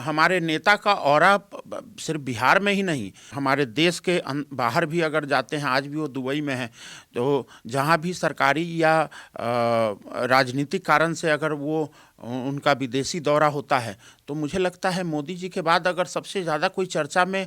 हमारे नेता का ऑरा सिर्फ बिहार में ही नहीं, हमारे देश के बाहर भी अगर जाते हैं, आज भी वो दुबई में हैं, तो जहाँ भी सरकारी या राजनीतिक कारण से अगर वो उनका विदेशी दौरा होता है, तो मुझे लगता है मोदी जी के बाद अगर सबसे ज़्यादा कोई चर्चा में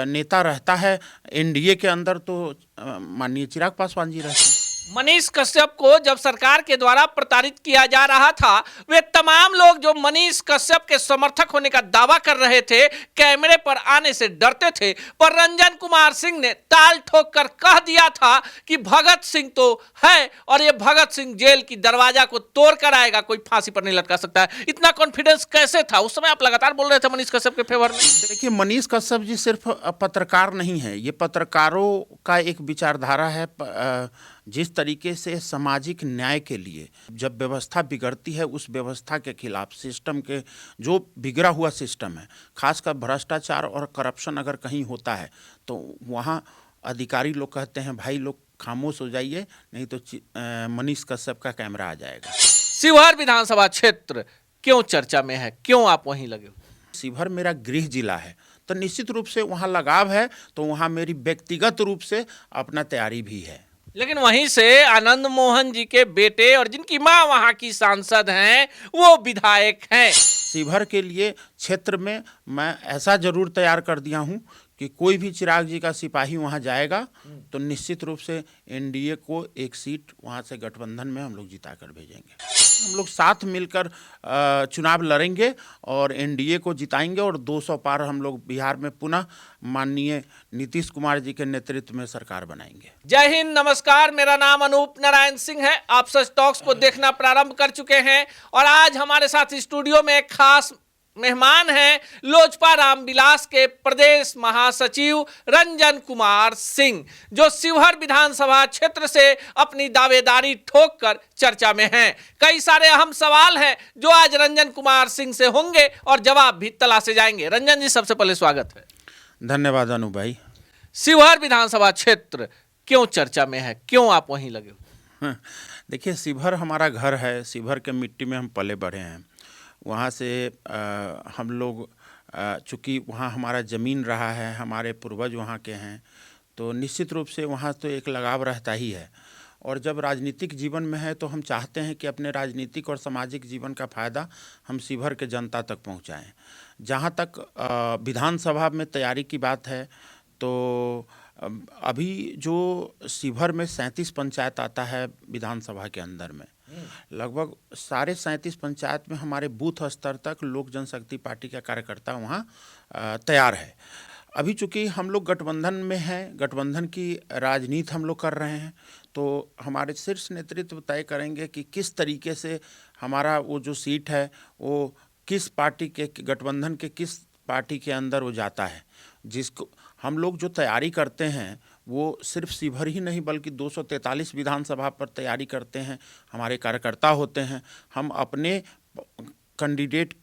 नेता रहता है एनडीए के अंदर, तो माननीय चिराग पासवान जी रहते हैं। मनीष कश्यप को जब सरकार के द्वारा प्रताड़ित किया जा रहा था, वे तमाम लोग जो मनीष कश्यप के समर्थक होने का दावा कर रहे थे, कैमरे पर आने से डरते थे, पर रंजन कुमार सिंह ने ताल ठोक कर कह दिया था कि भगत सिंह तो है और ये भगत सिंह जेल की दरवाजा को तोड़ कर आएगा, कोई फांसी पर नहीं लटका सकता है। इतना कॉन्फिडेंस कैसे था? उस समय आप लगातार बोल रहे थे मनीष कश्यप के फेवर में। देखिए, मनीष कश्यप जी सिर्फ पत्रकार नहीं है, ये पत्रकारों का एक विचारधारा है। जिस तरीके से सामाजिक न्याय के लिए जब व्यवस्था बिगड़ती है, उस व्यवस्था के खिलाफ, सिस्टम के जो बिगड़ा हुआ सिस्टम है, खासकर भ्रष्टाचार और करप्शन अगर कहीं होता है, तो वहाँ अधिकारी लोग कहते हैं भाई लोग खामोश हो जाइए, नहीं तो मनीष कश्यप का कैमरा आ जाएगा। शिवहर विधानसभा क्षेत्र क्यों चर्चा में है, क्यों आप वहीं लगे हो? शिवहर मेरा गृह जिला है, तो निश्चित रूप से वहाँ लगाव है, तो वहाँ मेरी व्यक्तिगत रूप से अपना तैयारी भी है। लेकिन वहीं से आनंद मोहन जी के बेटे और जिनकी मां वहां की सांसद हैं, वो विधायक हैं। शिवहर के लिए क्षेत्र में मैं ऐसा जरूर तैयार कर दिया हूं कि कोई भी चिराग जी का सिपाही वहां जाएगा तो निश्चित रूप से एनडीए को एक सीट वहां से गठबंधन में हम लोग जिता कर भेजेंगे। हम लोग साथ मिलकर चुनाव लड़ेंगे और एनडीए को जिताएंगे और 200 पार हम लोग बिहार में पुनः माननीय नीतीश कुमार जी के नेतृत्व में सरकार बनाएंगे। जय हिंद, नमस्कार। मेरा नाम अनूप नारायण सिंह है। आप सच टॉक्स को देखना प्रारंभ कर चुके हैं और आज हमारे साथ स्टूडियो में एक खास मेहमान हैं, लोजपा रामविलास के प्रदेश महासचिव रंजन कुमार सिंह, जो शिवहर विधानसभा क्षेत्र से अपनी दावेदारी ठोक कर चर्चा में हैं। कई सारे अहम सवाल हैं जो आज रंजन कुमार सिंह से होंगे और जवाब भी तलाशे जाएंगे। रंजन जी, सबसे पहले स्वागत है। धन्यवाद अनु भाई। शिवहर विधानसभा क्षेत्र क्यों चर्चा में है, क्यों आप वहीं लगे हो? देखिए, शिवहर हमारा घर है, शिवहर के मिट्टी में हम पले बढ़े हैं। वहाँ से हम लोग चूँकि वहाँ हमारा ज़मीन रहा है, हमारे पूर्वज वहाँ के हैं, तो निश्चित रूप से वहाँ तो एक लगाव रहता ही है। और जब राजनीतिक जीवन में है तो हम चाहते हैं कि अपने राजनीतिक और सामाजिक जीवन का फ़ायदा हम शिवहर के जनता तक पहुँचाएँ। जहाँ तक विधानसभा में तैयारी की बात है, तो अभी जो शिवहर में 37 पंचायत आता है विधानसभा के अंदर में, लगभग सारे 37 पंचायत में हमारे बूथ स्तर तक लोक जनशक्ति पार्टी का कार्यकर्ता वहाँ तैयार है। अभी चूँकि हम लोग गठबंधन में हैं, गठबंधन की राजनीति हम लोग कर रहे हैं, तो हमारे शीर्ष नेतृत्व तय करेंगे कि किस तरीके से हमारा वो जो सीट है वो किस पार्टी के, गठबंधन के किस पार्टी के अंदर वो जाता है। जिसको हम लोग जो तैयारी करते हैं वो सिर्फ शिवहर ही नहीं बल्कि 243 विधानसभा पर तैयारी करते हैं। हमारे कार्यकर्ता होते हैं, हम अपने कैंडिडेट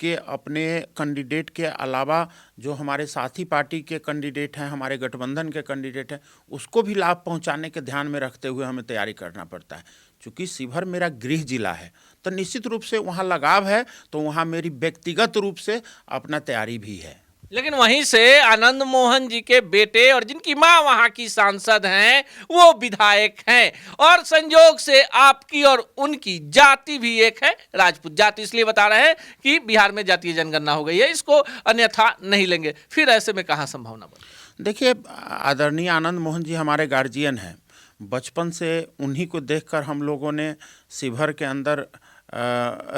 के अलावा जो हमारे साथी पार्टी के कैंडिडेट हैं, हमारे गठबंधन के कैंडिडेट हैं, उसको भी लाभ पहुंचाने के ध्यान में रखते हुए हमें तैयारी करना पड़ता है। चूँकि शिवहर मेरा गृह जिला है, तो निश्चित रूप से वहाँ लगाव है, तो वहाँ मेरी व्यक्तिगत रूप से अपना तैयारी भी है। लेकिन वहीं से आनंद मोहन जी के बेटे और जिनकी मां वहां की सांसद हैं, वो विधायक हैं और संयोग से आपकी और उनकी जाति भी एक है, राजपूत जाति। इसलिए बता रहे हैं कि बिहार में जातीय जनगणना हो गई है, इसको अन्यथा नहीं लेंगे। फिर ऐसे में कहाँ संभावना बनी? देखिए, आदरणीय आनंद मोहन जी हमारे गार्जियन हैं। बचपन से उन्हीं को देखकर हम लोगों ने शिवहर के अंदर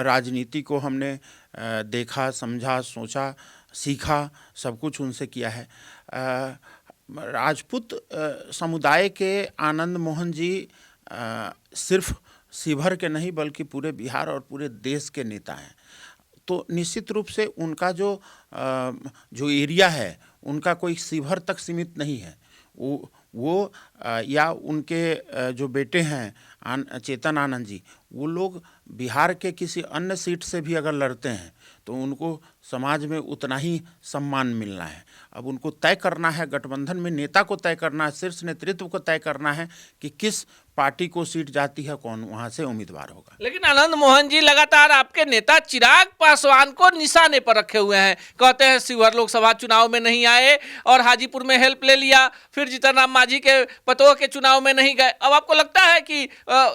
राजनीति को हमने देखा, समझा, सोचा, सीखा, सब कुछ उनसे किया है। राजपूत समुदाय के आनंद मोहन जी सिर्फ शिवहर के नहीं बल्कि पूरे बिहार और पूरे देश के नेता हैं। तो निश्चित रूप से उनका जो एरिया है उनका कोई शिवहर तक सीमित नहीं है। वो या उनके जो बेटे हैं चेतन आनंद जी, वो लोग बिहार के किसी अन्य सीट से भी अगर लड़ते हैं तो उनको समाज में उतना ही सम्मान मिलना है। अब उनको तय करना है, गठबंधन में नेता को तय करना है, शीर्ष नेतृत्व को तय करना है कि किस पार्टी को सीट जाती है, कौन वहां से उम्मीदवार होगा। लेकिन आनंद मोहन जी लगातार आपके नेता चिराग पासवान को निशाने पर रखे हुए हैं। कहते हैं शिवहर लोकसभा चुनाव में नहीं आए और हाजीपुर में हेल्प ले लिया, फिर जीतन राम मांझी के पतोह के चुनाव में नहीं गए। अब आपको लगता है कि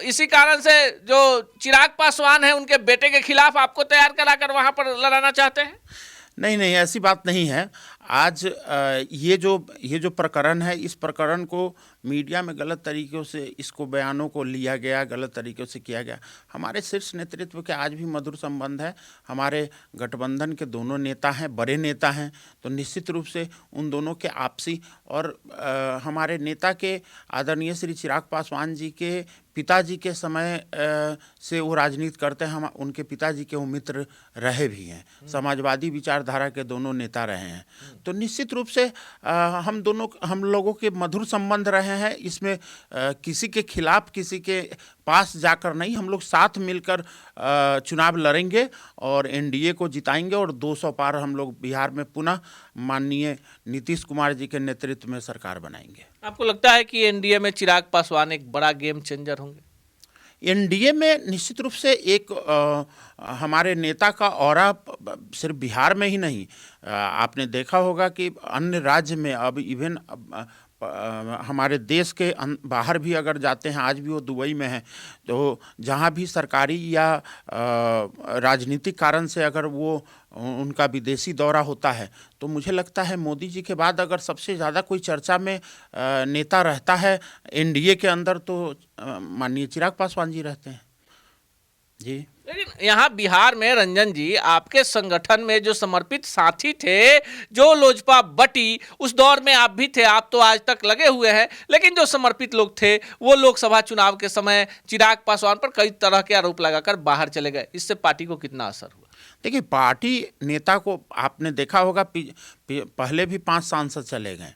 इसी कारण से जो चिराग पासवान है उनके बेटे के खिलाफ आपको तैयार कराकर वहां पर लड़ाना चाहते हैं? नहीं नहीं, ऐसी बात नहीं है। आज ये जो प्रकरण है, इस प्रकरण को मीडिया में गलत तरीक़ों से इसको बयानों को लिया गया, गलत तरीक़ों से किया गया। हमारे शीर्ष नेतृत्व के आज भी मधुर संबंध है। हमारे गठबंधन के दोनों नेता हैं, बड़े नेता हैं, तो निश्चित रूप से उन दोनों के आपसी और हमारे नेता के आदरणीय श्री चिराग पासवान जी के पिताजी के समय से वो राजनीति करते हैं। हम उनके पिताजी के वो मित्र रहे भी हैं, समाजवादी विचारधारा के दोनों नेता रहे हैं। तो निश्चित रूप से हम लोगों के मधुर संबंध रहे हैं। इसमें किसी के खिलाफ, किसी के पास जाकर नहीं, हम लोग साथ मिलकर चुनाव लड़ेंगे और एनडीए को जिताएंगे और 200 पार हम लोग बिहार में पुनः माननीय नीतीश कुमार जी के नेतृत्व में सरकार बनाएंगे। आपको लगता है कि एनडीए में चिराग पासवान एक बड़ा गेम चेंजर होंगे? एनडीए में निश्चित रूप से एक हमारे नेता का ऑरा सिर्फ बिहार में ही नहीं, आपने देखा होगा कि अन्य राज्य में, अब इवन हमारे देश के बाहर भी अगर जाते हैं, आज भी वो दुबई में है, तो जहाँ भी सरकारी या राजनीतिक कारण से अगर वो उनका विदेशी दौरा होता है, तो मुझे लगता है मोदी जी के बाद अगर सबसे ज़्यादा कोई चर्चा में नेता रहता है एनडीए के अंदर तो माननीय चिराग पासवान जी रहते हैं जी। लेकिन यहाँ बिहार में रंजन जी, आपके संगठन में जो समर्पित साथी थे, जो लोजपा बटी, उस दौर में आप भी थे, आप तो आज तक लगे हुए हैं, लेकिन जो समर्पित लोग थे वो लोकसभा चुनाव के समय चिराग पासवान पर कई तरह के आरोप लगाकर बाहर चले गए। इससे पार्टी को कितना असर हुआ? देखिए, पार्टी नेता को आपने देखा होगा, पहले भी 5 सांसद चले गए,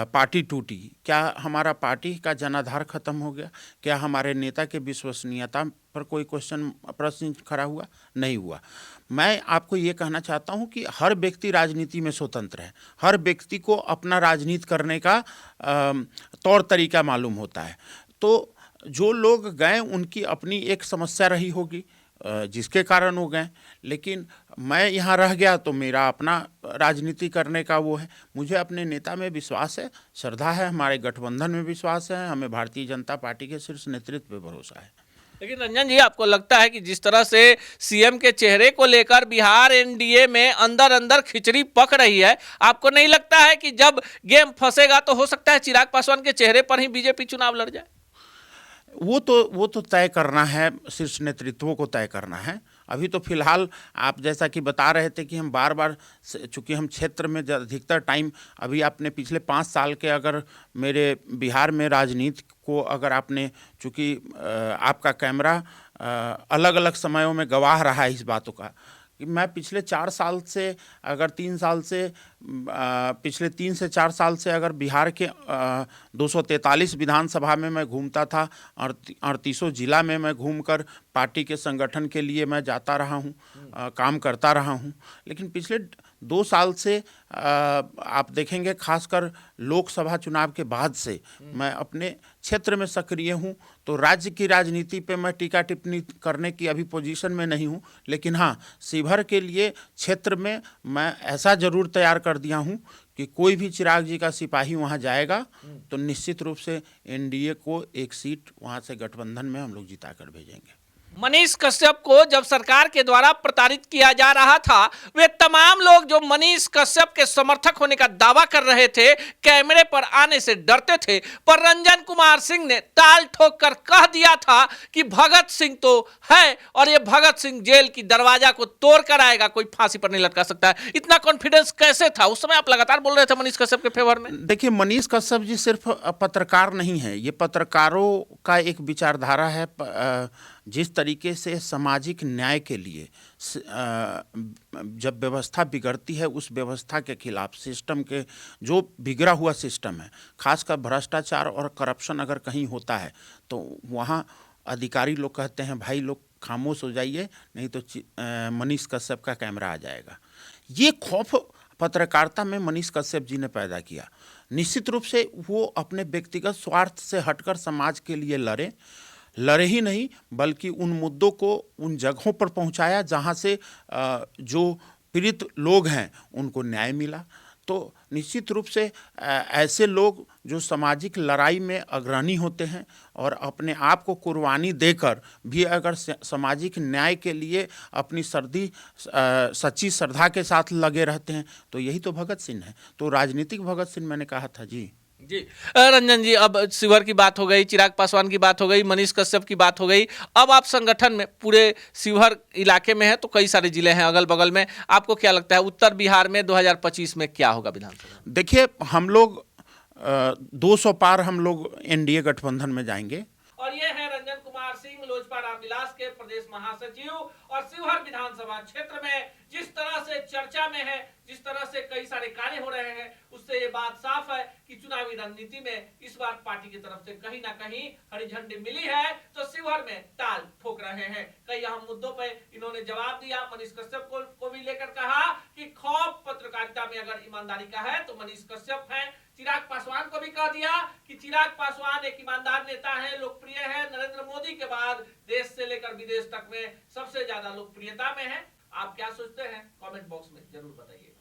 पार्टी टूटी। क्या हमारा पार्टी का जनाधार खत्म हो गया? क्या हमारे नेता के विश्वसनीयता पर कोई प्रश्न खड़ा हुआ? नहीं हुआ। मैं आपको ये कहना चाहता हूँ कि हर व्यक्ति राजनीति में स्वतंत्र है। हर व्यक्ति को अपना राजनीति करने का तौर तरीका मालूम होता है। तो जो लोग गए उनकी अपनी एक समस्या रही होगी जिसके कारण वो गए, लेकिन मैं यहाँ रह गया तो मेरा अपना राजनीति करने का वो है। मुझे अपने नेता में विश्वास है, श्रद्धा है, हमारे गठबंधन में विश्वास है, हमें भारतीय जनता पार्टी के शीर्ष नेतृत्व पे भरोसा है। लेकिन रंजन जी, आपको लगता है कि जिस तरह से सीएम के चेहरे को लेकर बिहार एनडीए में अंदर अंदर खिचड़ी पक रही है, आपको नहीं लगता है कि जब गेम फंसेगा तो हो सकता है चिराग पासवान के चेहरे पर ही बीजेपी चुनाव लड़ जाए? वो तो तय करना है, शीर्ष नेतृत्वों को तय करना है। अभी तो फिलहाल आप जैसा कि बता रहे थे कि हम बार बार, चूँकि हम क्षेत्र में अधिकतर टाइम, अभी आपने पिछले 5 साल के अगर मेरे बिहार में राजनीति को अगर आपने, चूँकि आपका कैमरा अलग अलग समयों में गवाह रहा है इस बातों का कि मैं पिछले 4 साल से, अगर 3 साल से, पिछले 3 से 4 साल से अगर बिहार के 243 विधानसभा में मैं घूमता था और 38 जिला में मैं घूमकर पार्टी के संगठन के लिए मैं जाता रहा हूँ, काम करता रहा हूँ। लेकिन पिछले 2 साल से आप देखेंगे, खासकर लोकसभा चुनाव के बाद से मैं अपने क्षेत्र में सक्रिय हूँ। तो राज्य की राजनीति पे मैं टीका टिप्पणी करने की अभी पोजीशन में नहीं हूँ, लेकिन हाँ, शिवहर के लिए क्षेत्र में मैं ऐसा ज़रूर तैयार कर दिया हूँ कि कोई भी चिराग जी का सिपाही वहाँ जाएगा तो निश्चित रूप से एनडीए को एक सीट वहाँ से गठबंधन में हम लोग जिता कर भेजेंगे। मनीष कश्यप को जब सरकार के द्वारा प्रताड़ित किया जा रहा था, वे तमाम लोग जो मनीष कश्यप के समर्थक होने का दावा कर रहे थे, कैमरे पर आने से डरते थे, पर रंजन कुमार सिंह ने ताल ठोक कर कह दिया था कि भगत सिंह तो है और ये भगत सिंह जेल की दरवाजा को तोड़ कर आएगा, कोई फांसी पर नहीं लटका सकता है। इतना कॉन्फिडेंस कैसे था? उस समय आप लगातार बोल रहे थे मनीष कश्यप के फेवर में। देखिए, मनीष कश्यप जी सिर्फ पत्रकार नहीं है, ये पत्रकारों का एक विचारधारा है। जिस तरीके से सामाजिक न्याय के लिए जब व्यवस्था बिगड़ती है, उस व्यवस्था के खिलाफ सिस्टम के जो बिगड़ा हुआ सिस्टम है, खासकर भ्रष्टाचार और करप्शन अगर कहीं होता है तो वहाँ अधिकारी लोग कहते हैं भाई लोग खामोश हो जाइए, नहीं तो मनीष कश्यप का कैमरा आ जाएगा। ये खौफ पत्रकारिता में मनीष कश्यप जी ने पैदा किया। निश्चित रूप से वो अपने व्यक्तिगत स्वार्थ से हटकर समाज के लिए लड़े ही नहीं, बल्कि उन मुद्दों को उन जगहों पर पहुंचाया जहां से जो पीड़ित लोग हैं उनको न्याय मिला। तो निश्चित रूप से ऐसे लोग जो सामाजिक लड़ाई में अग्रणी होते हैं और अपने आप को कुर्बानी देकर भी अगर सामाजिक न्याय के लिए अपनी सच्ची श्रद्धा के साथ लगे रहते हैं, तो यही तो भगत सिंह है। तो राजनीतिक भगत सिंह मैंने कहा था जी। जी रंजन जी, अब शिवहर की बात हो गई, चिराग पासवान की बात हो गई, मनीष कश्यप की बात हो गई। अब आप संगठन में पूरे शिवहर इलाके में हैं, तो कई सारे जिले हैं अगल बगल में। आपको क्या लगता है उत्तर बिहार में 2025 में क्या होगा विधानसभा? देखिए, हम लोग 200 पार हम लोग एनडीए गठबंधन में जाएंगे। और ये है रंजन कुमार सिंह, लोजपा रामविलास के प्रदेश महासचिव। और शिवहर विधानसभा क्षेत्र में जिस तरह से चर्चा में है, जिस तरह से कई सारे कार्य हो रहे हैं, उससे ये बात साफ है कि चुनावी रणनीति में इस बार पार्टी की तरफ से कहीं ना कहीं हरी झंडी मिली है, तो शिवहर में ताल ठोक रहे हैं। कई अहम मुद्दों पर इन्होंने जवाब दिया। मनीष कश्यप को भी लेकर कहा कि खौफ पत्रकारिता में अगर ईमानदारी का है तो मनीष कश्यप है। चिराग पासवान को भी कह दिया कि चिराग पासवान एक ईमानदार नेता है, लोकप्रिय है, नरेंद्र मोदी के बाद देश से लेकर विदेश तक में सबसे ज्यादा लोकप्रियता में है। आप क्या सोचते हैं? कमेंट बॉक्स में जरूर बताइए।